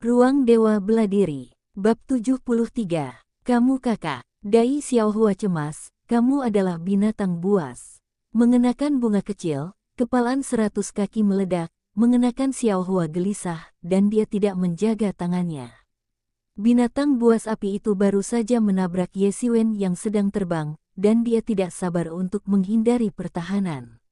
Ruang Dewa Beladiri. Bab 73. Kamu kakak. Dai Xiaohua cemas, kamu adalah binatang buas. Mengenakan bunga kecil, kepalan 100 kaki meledak, mengenakan Xiaohua gelisah, dan dia tidak menjaga tangannya. Binatang buas api itu baru saja menabrak Ye Xiwen yang sedang terbang, dan dia tidak sabar untuk menghindari pertahanan.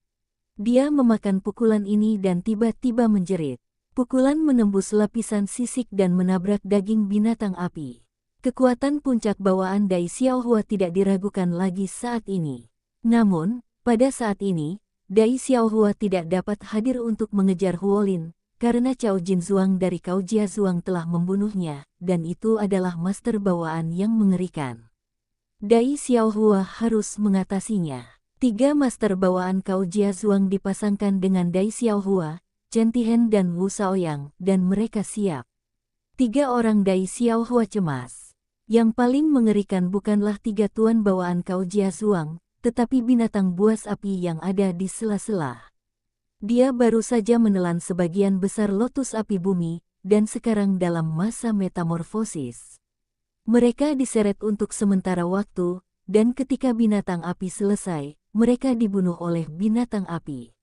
Dia memakan pukulan ini dan tiba-tiba menjerit. Pukulan menembus lapisan sisik dan menabrak daging binatang api. Kekuatan puncak bawaan Dai Xiaohua tidak diragukan lagi saat ini. Namun, pada saat ini, Dai Xiaohua tidak dapat hadir untuk mengejar Huolin, karena Cao Jinzuang dari Cao Jiazuang telah membunuhnya, dan itu adalah master bawaan yang mengerikan. Dai Xiaohua harus mengatasinya. 3 master bawaan Cao Jiazuang dipasangkan dengan Dai Xiaohua, Chen Tihen dan Wu Shaoyang, dan mereka siap. 3 orang Dai Xiaohua cemas. Yang paling mengerikan bukanlah 3 tuan bawaan Cao Jiazuang, tetapi binatang buas api yang ada di sela-sela. Dia baru saja menelan sebagian besar lotus api bumi, dan sekarang dalam masa metamorfosis. Mereka diseret untuk sementara waktu, dan ketika binatang api selesai, mereka dibunuh oleh binatang api.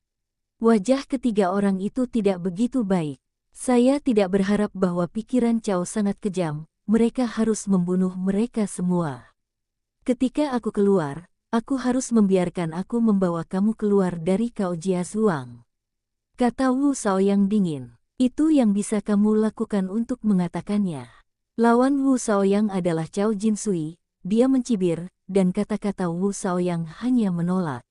Wajah ketiga orang itu tidak begitu baik. Saya tidak berharap bahwa pikiran Cao sangat kejam, mereka harus membunuh mereka semua. Ketika aku keluar, aku harus membiarkan aku membawa kamu keluar dari Cao Jiazuang. Kata Wu Shaoyang dingin. Itu yang bisa kamu lakukan untuk mengatakannya. Lawan Wu Shaoyang adalah Cao Jinsui, dia mencibir, dan kata-kata Wu Shaoyang hanya menolak.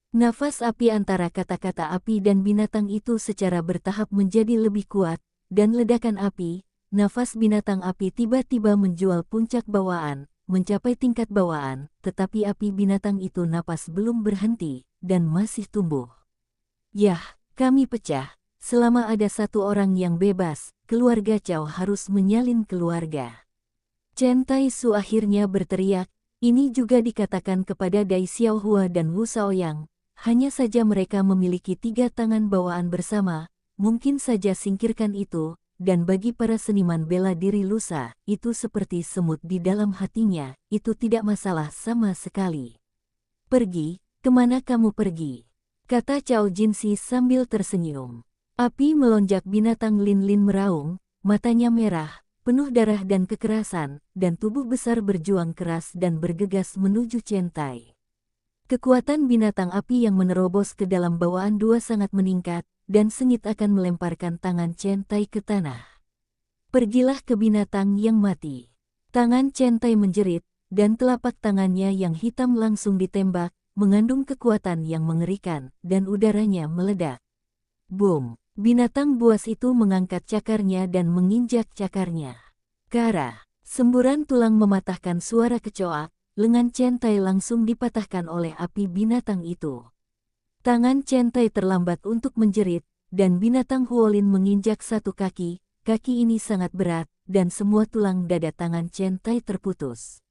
Nafas api antara kata-kata api dan binatang itu secara bertahap menjadi lebih kuat, dan ledakan api, nafas binatang api tiba-tiba menjual puncak bawaan, mencapai tingkat bawaan, tetapi api binatang itu napas belum berhenti, dan masih tumbuh. Yah, kami pecah, selama ada 1 orang yang bebas, keluarga Cao harus menyalin keluarga. Chen Taisu akhirnya berteriak, ini juga dikatakan kepada Dai Xiaohua dan Wu Shaoyang. Hanya saja mereka memiliki 3 tangan bawaan bersama, mungkin saja singkirkan itu, dan bagi para seniman bela diri lusa, itu seperti semut di dalam hatinya, itu tidak masalah sama sekali. Pergi, kemana kamu pergi? Kata Cao Jinsi sambil tersenyum. Api melonjak binatang Lin-Lin meraung, matanya merah, penuh darah dan kekerasan, dan tubuh besar berjuang keras dan bergegas menuju Chen Tai. Kekuatan binatang api yang menerobos ke dalam bawaan 2 sangat meningkat, dan sengit akan melemparkan tangan Chen Tai ke tanah. Pergilah ke binatang yang mati. Tangan Chen Tai menjerit, dan telapak tangannya yang hitam langsung ditembak, mengandung kekuatan yang mengerikan, dan udaranya meledak. Boom! Binatang buas itu mengangkat cakarnya dan menginjak cakarnya. Kara! Semburan tulang mematahkan suara kecoak. Lengan Chen Tai langsung dipatahkan oleh api binatang itu. Tangan Chen Tai terlambat untuk menjerit, dan binatang Huolin menginjak 1 kaki, kaki ini sangat berat, dan semua tulang dada tangan Chen Tai terputus.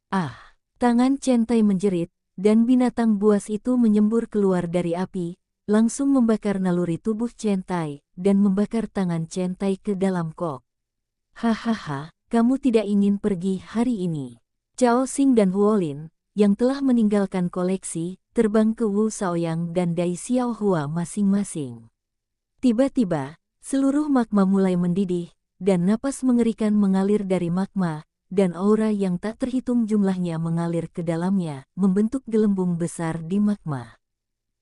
Ah! Tangan Chen Tai menjerit, dan binatang buas itu menyembur keluar dari api, langsung membakar naluri tubuh Chen Tai, dan membakar tangan Chen Tai ke dalam kok. Hahaha, kamu tidak ingin pergi hari ini. Cao Xing dan Huolin, yang telah meninggalkan koleksi, terbang ke Wu Shaoyang dan Dai Xiaohua masing-masing. Tiba-tiba, seluruh magma mulai mendidih, dan napas mengerikan mengalir dari magma, dan aura yang tak terhitung jumlahnya mengalir ke dalamnya, membentuk gelembung besar di magma.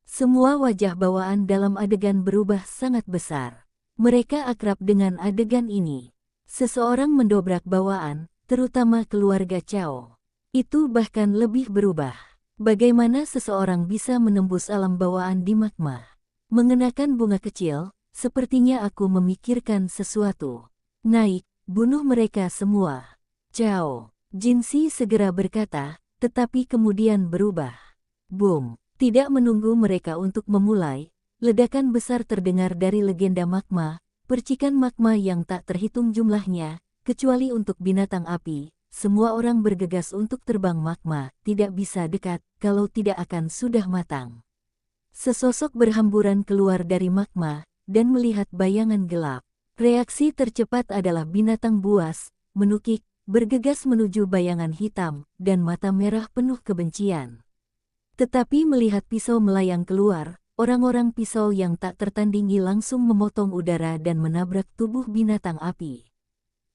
Semua wajah bawaan dalam adegan berubah sangat besar. Mereka akrab dengan adegan ini. Seseorang mendobrak bawaan, terutama keluarga Cao. Itu bahkan lebih berubah. Bagaimana seseorang bisa menembus alam bawaan di magma? Mengenakan bunga kecil, sepertinya aku memikirkan sesuatu. Naik, bunuh mereka semua. Cao Jinsi segera berkata, tetapi kemudian berubah. Boom! Tidak menunggu mereka untuk memulai, ledakan besar terdengar dari legenda magma, percikan magma yang tak terhitung jumlahnya, kecuali untuk binatang api. Semua orang bergegas untuk terbang magma, tidak bisa dekat, kalau tidak akan sudah matang. Sesosok berhamburan keluar dari magma, dan melihat bayangan gelap. Reaksi tercepat adalah binatang buas, menukik, bergegas menuju bayangan hitam, dan mata merah penuh kebencian. Tetapi melihat pisau melayang keluar, orang-orang pisau yang tak tertandingi langsung memotong udara dan menabrak tubuh binatang api.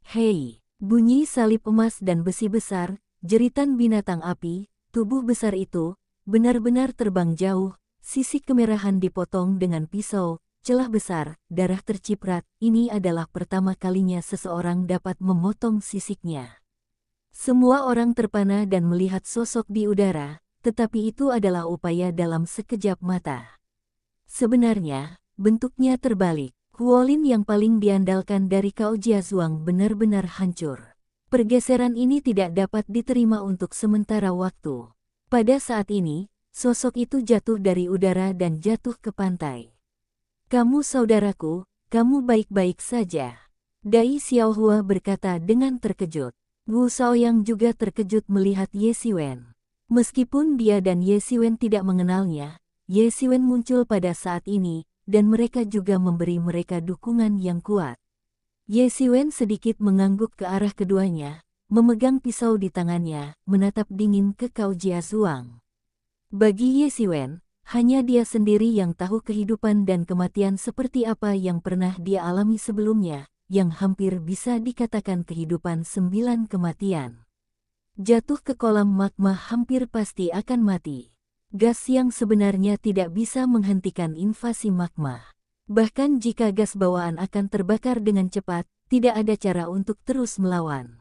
Hei! Bunyi salib emas dan besi besar, jeritan binatang api, tubuh besar itu, benar-benar terbang jauh, sisik kemerahan dipotong dengan pisau, celah besar, darah terciprat. Ini adalah pertama kalinya seseorang dapat memotong sisiknya. Semua orang terpana dan melihat sosok di udara, tetapi itu adalah upaya dalam sekejap mata. Sebenarnya, bentuknya terbalik. Huolin yang paling diandalkan dari Cao Jiazuang benar-benar hancur. Pergeseran ini tidak dapat diterima untuk sementara waktu. Pada saat ini, sosok itu jatuh dari udara dan jatuh ke pantai. "Kamu saudaraku, kamu baik-baik saja?" Dai Xiaohua berkata dengan terkejut. Wu Shaoyang juga terkejut melihat Ye Xiwen. Meskipun dia dan Ye Xiwen tidak mengenalnya, Ye Xiwen muncul pada saat ini, dan mereka juga memberi mereka dukungan yang kuat. Ye Xiwen sedikit mengangguk ke arah keduanya, memegang pisau di tangannya, menatap dingin ke Cao Jiazuang. Bagi Ye Xiwen, hanya dia sendiri yang tahu kehidupan dan kematian seperti apa yang pernah dia alami sebelumnya, yang hampir bisa dikatakan kehidupan 9 kematian. Jatuh ke kolam magma hampir pasti akan mati. Gas yang sebenarnya tidak bisa menghentikan invasi magma. Bahkan jika gas bawaan akan terbakar dengan cepat, tidak ada cara untuk terus melawan.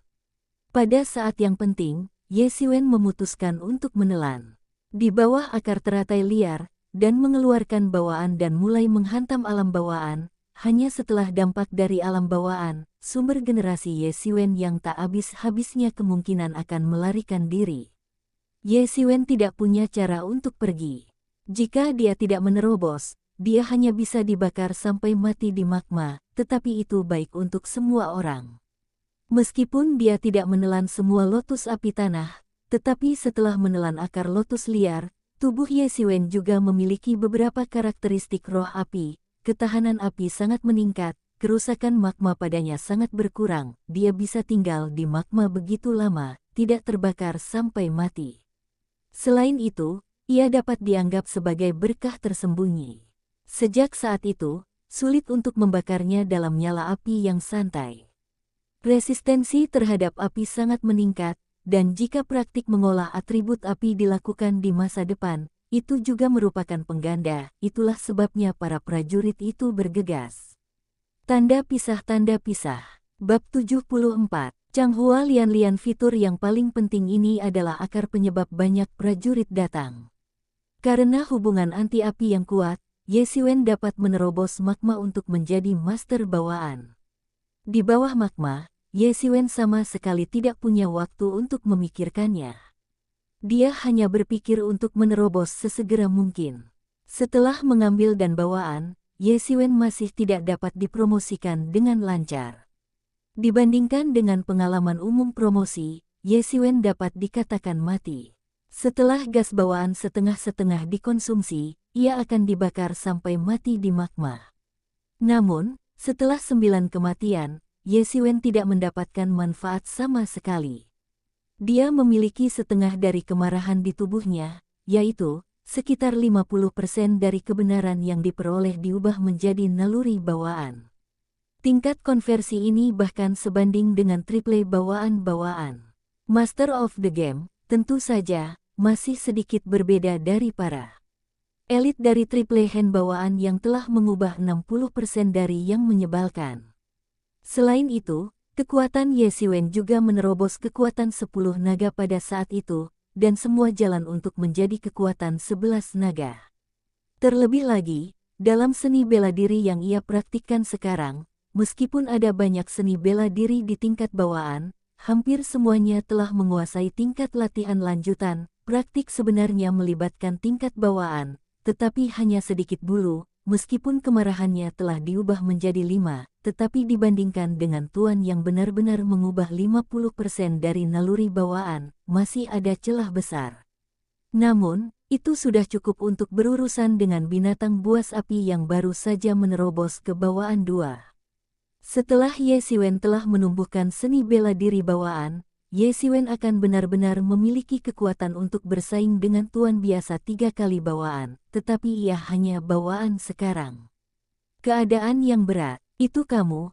Pada saat yang penting, Ye Xiwen memutuskan untuk menelan. Di bawah akar teratai liar, dan mengeluarkan bawaan dan mulai menghantam alam bawaan. Hanya setelah dampak dari alam bawaan, sumber generasi Ye Xiwen yang tak habis-habisnya kemungkinan akan melarikan diri. Ye Xiwen tidak punya cara untuk pergi. Jika dia tidak menerobos, dia hanya bisa dibakar sampai mati di magma, tetapi itu baik untuk semua orang. Meskipun dia tidak menelan semua lotus api tanah, tetapi setelah menelan akar lotus liar, tubuh Ye Xiwen juga memiliki beberapa karakteristik roh api. Ketahanan api sangat meningkat, kerusakan magma padanya sangat berkurang, dia bisa tinggal di magma begitu lama, tidak terbakar sampai mati. Selain itu, ia dapat dianggap sebagai berkah tersembunyi. Sejak saat itu, sulit untuk membakarnya dalam nyala api yang santai. Resistensi terhadap api sangat meningkat, dan jika praktik mengolah atribut api dilakukan di masa depan, itu juga merupakan pengganda. Itulah sebabnya para prajurit itu bergegas. Tanda pisah. Bab 74. Changhua Lian fitur yang paling penting ini adalah akar penyebab banyak prajurit datang. Karena hubungan anti-api yang kuat, Ye Xiwen dapat menerobos magma untuk menjadi master bawaan. Di bawah magma, Ye Xiwen sama sekali tidak punya waktu untuk memikirkannya. Dia hanya berpikir untuk menerobos sesegera mungkin. Setelah mengambil dan bawaan, Ye Xiwen masih tidak dapat dipromosikan dengan lancar. Dibandingkan dengan pengalaman umum promosi, Ye Xiwen dapat dikatakan mati. Setelah gas bawaan setengah-setengah dikonsumsi, ia akan dibakar sampai mati di magma. Namun, setelah 9 kematian, Ye Xiwen tidak mendapatkan manfaat sama sekali. Dia memiliki setengah dari kemarahan di tubuhnya, yaitu, sekitar 50% dari kebenaran yang diperoleh diubah menjadi naluri bawaan. Tingkat konversi ini bahkan sebanding dengan triple bawaan-bawaan. Master of the Game, tentu saja, masih sedikit berbeda dari para elit dari triple hand bawaan yang telah mengubah 60% dari yang menyebalkan. Selain itu, kekuatan Ye Xiwen juga menerobos kekuatan 10 naga pada saat itu, dan semua jalan untuk menjadi kekuatan 11 naga. Terlebih lagi, dalam seni bela diri yang ia praktikkan sekarang, meskipun ada banyak seni bela diri di tingkat bawaan, hampir semuanya telah menguasai tingkat latihan lanjutan. Praktik sebenarnya melibatkan tingkat bawaan, tetapi hanya sedikit dulu, meskipun kemarahannya telah diubah menjadi 5, tetapi dibandingkan dengan tuan yang benar-benar mengubah 50% dari naluri bawaan, masih ada celah besar. Namun, itu sudah cukup untuk berurusan dengan binatang buas api yang baru saja menerobos ke bawaan 2. Setelah Ye Xiwen telah menumbuhkan seni bela diri bawaan, Ye Xiwen akan benar-benar memiliki kekuatan untuk bersaing dengan tuan biasa 3 kali bawaan, tetapi ia hanya bawaan sekarang. Keadaan yang berat, itu kamu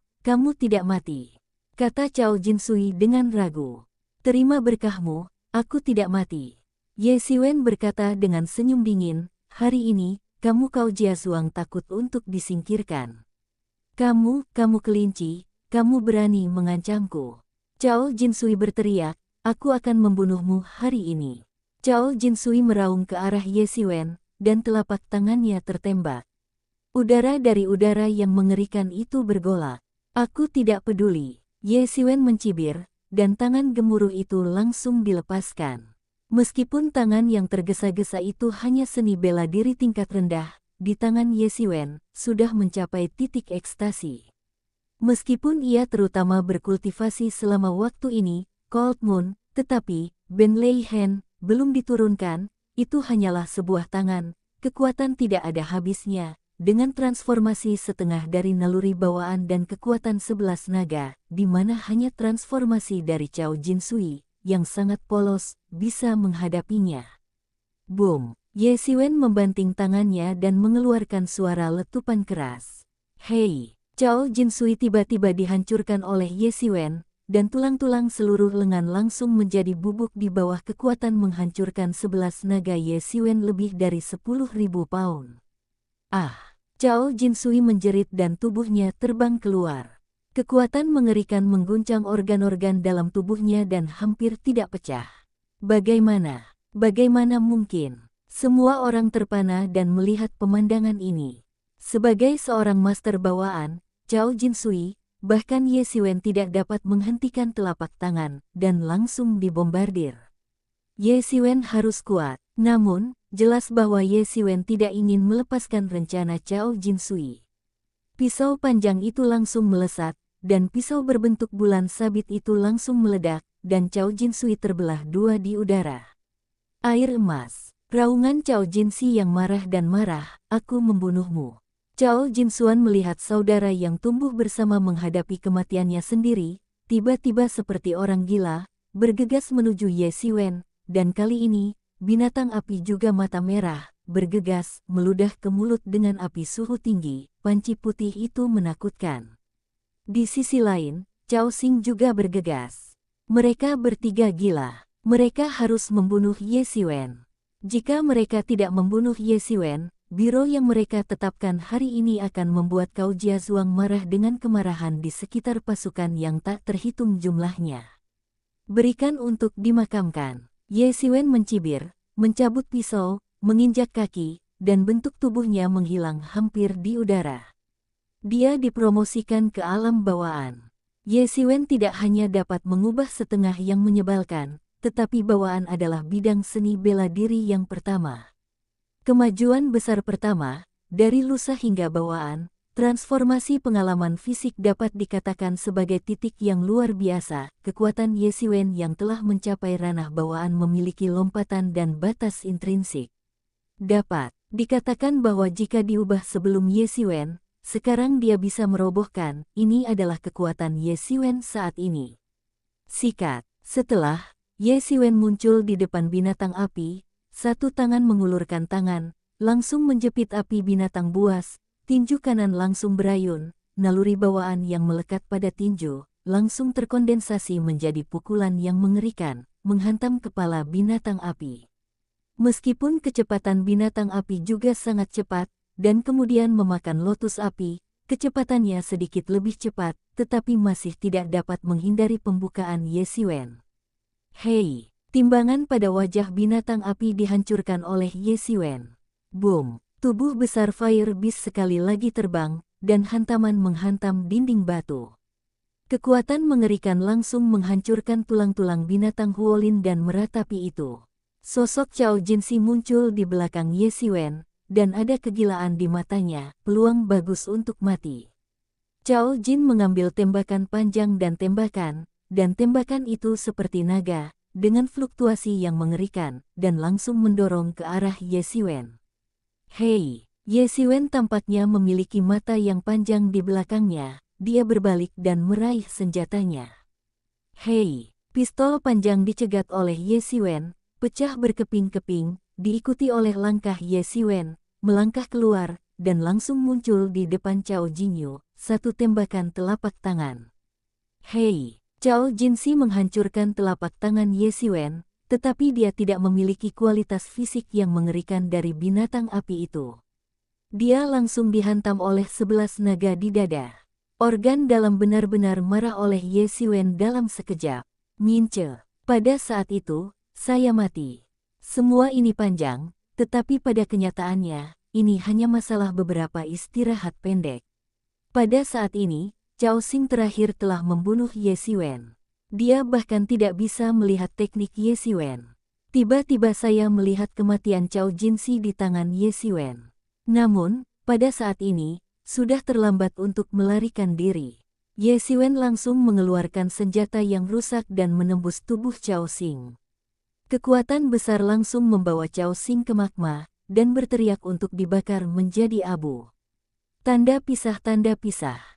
tidak mati, kata Cao Jinsui dengan ragu. Terima berkahmu, aku tidak mati. Ye Xiwen berkata dengan senyum dingin, hari ini, kamu Cao Jiazuang takut untuk disingkirkan. Kamu kelinci, kamu berani mengancamku. Cao Jinsui berteriak, aku akan membunuhmu hari ini. Cao Jinsui meraung ke arah Ye Xiwen, dan telapak tangannya tertembak. Udara dari udara yang mengerikan itu bergolak. Aku tidak peduli. Ye Xiwen mencibir, dan tangan gemuruh itu langsung dilepaskan. Meskipun tangan yang tergesa-gesa itu hanya seni bela diri tingkat rendah, di tangan Ye Xiwen sudah mencapai titik ekstasi. Meskipun ia terutama berkultivasi selama waktu ini, Cold Moon, tetapi Ben Lei Hen belum diturunkan, itu hanyalah sebuah tangan, kekuatan tidak ada habisnya. Dengan transformasi setengah dari naluri bawaan dan kekuatan 11 naga, di mana hanya transformasi dari Cao Jinsui, yang sangat polos, bisa menghadapinya. Boom! Ye Xiwen membanting tangannya dan mengeluarkan suara letupan keras. Hei! Cao Jinsui tiba-tiba dihancurkan oleh Ye Xiwen, dan tulang-tulang seluruh lengan langsung menjadi bubuk di bawah kekuatan menghancurkan 11 naga Ye Xiwen lebih dari 10.000 pound. Ah! Cao Jinsui menjerit dan tubuhnya terbang keluar. Kekuatan mengerikan mengguncang organ-organ dalam tubuhnya dan hampir tidak pecah. Bagaimana mungkin? Semua orang terpana dan melihat pemandangan ini. Sebagai seorang master bawaan, Cao Jinsui, bahkan Ye Xiwen tidak dapat menghentikan telapak tangan dan langsung dibombardir. Ye Xiwen harus kuat, namun, jelas bahwa Ye Xiwen tidak ingin melepaskan rencana Cao Jinsui. Pisau panjang itu langsung melesat, dan pisau berbentuk bulan sabit itu langsung meledak, dan Cao Jinsui terbelah dua di udara. Air emas, raungan Cao Jinsi yang marah dan marah, aku membunuhmu. Cao Jinsuan melihat saudara yang tumbuh bersama menghadapi kematiannya sendiri, tiba-tiba seperti orang gila, bergegas menuju Ye Xiwen, dan kali ini, binatang api juga mata merah, bergegas, meludah ke mulut dengan api suhu tinggi, panci putih itu menakutkan. Di sisi lain, Cao Xing juga bergegas. Mereka bertiga gila. Mereka harus membunuh Ye Xiwen. Jika mereka tidak membunuh Ye Xiwen, biro yang mereka tetapkan hari ini akan membuat Cao Jiazuang marah dengan kemarahan di sekitar pasukan yang tak terhitung jumlahnya. Berikan untuk dimakamkan. Ye Xiwen mencibir, mencabut pisau, menginjak kaki, dan bentuk tubuhnya menghilang hampir di udara. Dia dipromosikan ke alam bawaan. Ye Xiwen tidak hanya dapat mengubah setengah yang menyebalkan, tetapi bawaan adalah bidang seni bela diri yang pertama. Kemajuan besar pertama, dari lusa hingga bawaan, transformasi pengalaman fisik dapat dikatakan sebagai titik yang luar biasa. Kekuatan Ye Xiwen yang telah mencapai ranah bawaan memiliki lompatan dan batas intrinsik. Dapat dikatakan bahwa jika diubah sebelum Ye Xiwen, sekarang dia bisa merobohkan. Ini adalah kekuatan Ye Xiwen saat ini. Sikat. Setelah Ye Xiwen muncul di depan binatang api, satu tangan mengulurkan tangan, langsung menjepit api binatang buas. Tinju kanan langsung berayun, naluri bawaan yang melekat pada tinju, langsung terkondensasi menjadi pukulan yang mengerikan, menghantam kepala binatang api. Meskipun kecepatan binatang api juga sangat cepat, dan kemudian memakan lotus api, kecepatannya sedikit lebih cepat, tetapi masih tidak dapat menghindari pembukaan Ye Xiwen. Hei! Timbangan pada wajah binatang api dihancurkan oleh Ye Xiwen. Boom! Tubuh besar Fire Beast sekali lagi terbang, dan hantaman menghantam dinding batu. Kekuatan mengerikan langsung menghancurkan tulang-tulang binatang Huolin dan meratapi itu. Sosok Cao Jinsi muncul di belakang Ye Xiwen, dan ada kegilaan di matanya, peluang bagus untuk mati. Cao Jin mengambil tembakan panjang dan tembakan itu seperti naga, dengan fluktuasi yang mengerikan, dan langsung mendorong ke arah Ye Xiwen. Hei! Ye Xiwen tampaknya memiliki mata yang panjang di belakangnya, dia berbalik dan meraih senjatanya. Hei! Pistol panjang dicegat oleh Ye Xiwen, pecah berkeping-keping, diikuti oleh langkah Ye Xiwen, melangkah keluar, dan langsung muncul di depan Cao Jingyu, satu tembakan telapak tangan. Hei! Cao Jinsi menghancurkan telapak tangan Ye Xiwen, tetapi dia tidak memiliki kualitas fisik yang mengerikan dari binatang api itu. Dia langsung dihantam oleh 11 naga di dada. Organ dalam benar-benar marah oleh Ye Xiwen dalam sekejap. Mince, pada saat itu, saya mati. Semua ini panjang, tetapi pada kenyataannya, ini hanya masalah beberapa istirahat pendek. Pada saat ini, Cao Xing terakhir telah membunuh Ye Xiwen. Dia bahkan tidak bisa melihat teknik Ye Xiwen. Tiba-tiba saya melihat kematian Cao Jinsi di tangan Ye Xiwen. Namun, pada saat ini, sudah terlambat untuk melarikan diri. Ye Xiwen langsung mengeluarkan senjata yang rusak dan menembus tubuh Cao Xing. Kekuatan besar langsung membawa Cao Xing ke magma, dan berteriak untuk dibakar menjadi abu. Tanda pisah, tanda pisah.